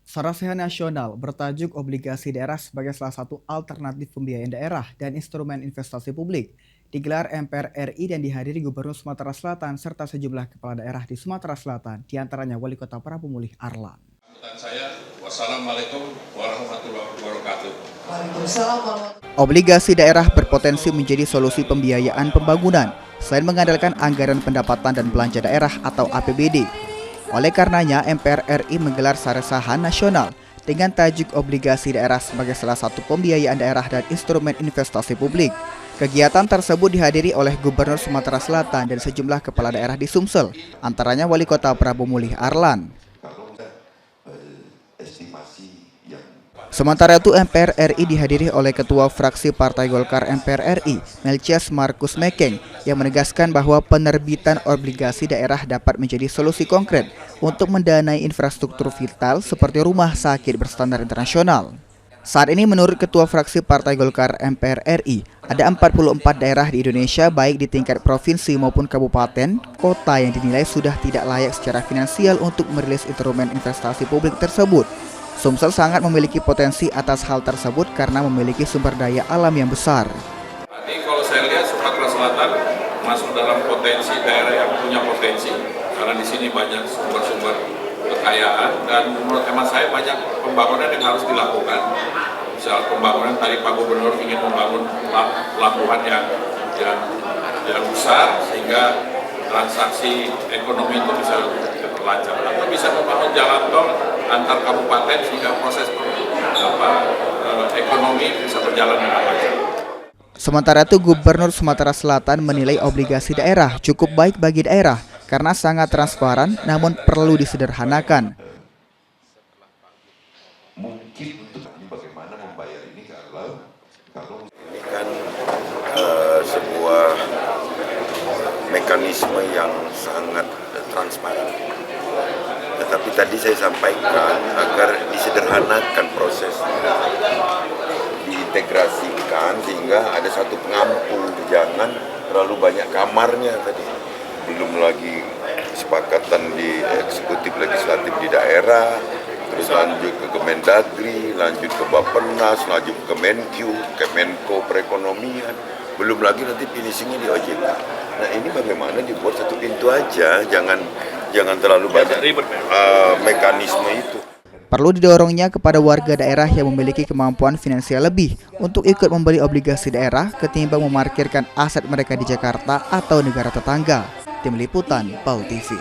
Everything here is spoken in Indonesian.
Sarasehan Nasional bertajuk Obligasi Daerah sebagai salah satu alternatif pembiayaan daerah dan instrumen investasi publik digelar MPR RI dan dihadiri Gubernur Sumatera Selatan serta sejumlah kepala daerah di Sumatera Selatan, diantaranya Wali Kota Prabu Mulih Arlan. Wassalamualaikum warahmatullahi wabarakatuh. Obligasi daerah berpotensi menjadi solusi pembiayaan pembangunan selain mengandalkan anggaran pendapatan dan belanja daerah atau APBD. Oleh karenanya, MPR RI menggelar Sarasehan Nasional dengan tajuk Obligasi Daerah sebagai salah satu pembiayaan daerah dan instrumen investasi publik. Kegiatan tersebut dihadiri oleh Gubernur Sumatera Selatan dan sejumlah kepala daerah di Sumsel, antaranya Wali Kota Prabu Mulih Arlan. Sementara itu, MPR RI dihadiri oleh Ketua Fraksi Partai Golkar MPR RI, Melchias Markus Mekeng, yang menegaskan bahwa penerbitan obligasi daerah dapat menjadi solusi konkret untuk mendanai infrastruktur vital seperti rumah sakit berstandar internasional. Saat ini menurut Ketua Fraksi Partai Golkar MPR RI, ada 44 daerah di Indonesia baik di tingkat provinsi maupun kabupaten, kota yang dinilai sudah tidak layak secara finansial untuk merilis instrumen investasi publik tersebut. Sumsel sangat memiliki potensi atas hal tersebut karena memiliki sumber daya alam yang besar. Jadi kalau saya lihat Sumatera Selatan masuk dalam potensi daerah yang punya potensi karena di sini banyak sumber-sumber kekayaan dan menurut hemat saya banyak pembangunan yang harus dilakukan. Misal pembangunan tadi Pak Gubernur ingin membangun pelabuhan yang besar sehingga transaksi ekonomi itu bisa lancar atau bisa membangun jalan tol antar kabupaten sehingga proses ekonomi bisa berjalan dengan lancar. Sementara itu, Gubernur Sumatera Selatan menilai obligasi daerah cukup baik bagi daerah karena sangat transparan namun perlu disederhanakan. Mungkin untuk bagaimana membayar ini kalau ini kan sebuah mekanisme yang sangat transparan. Tetapi tadi saya sampaikan agar disederhanakan prosesnya, diintegrasikan sehingga ada satu pengampu, jangan terlalu banyak kamarnya tadi. Belum lagi kesepakatan di eksekutif legislatif di daerah, terus lanjut ke Kemendagri, lanjut ke Bappenas, lanjut ke Kemenkyu, Kemenko Perekonomian, belum lagi nanti finishingnya di OJK. Nah ini bagaimana dibuat satu pintu aja, jangan terlalu banyak mekanisme itu. Perlu didorongnya kepada warga daerah yang memiliki kemampuan finansial lebih untuk ikut membeli obligasi daerah ketimbang memarkirkan aset mereka di Jakarta atau negara tetangga. Tim Liputan, PAU TV.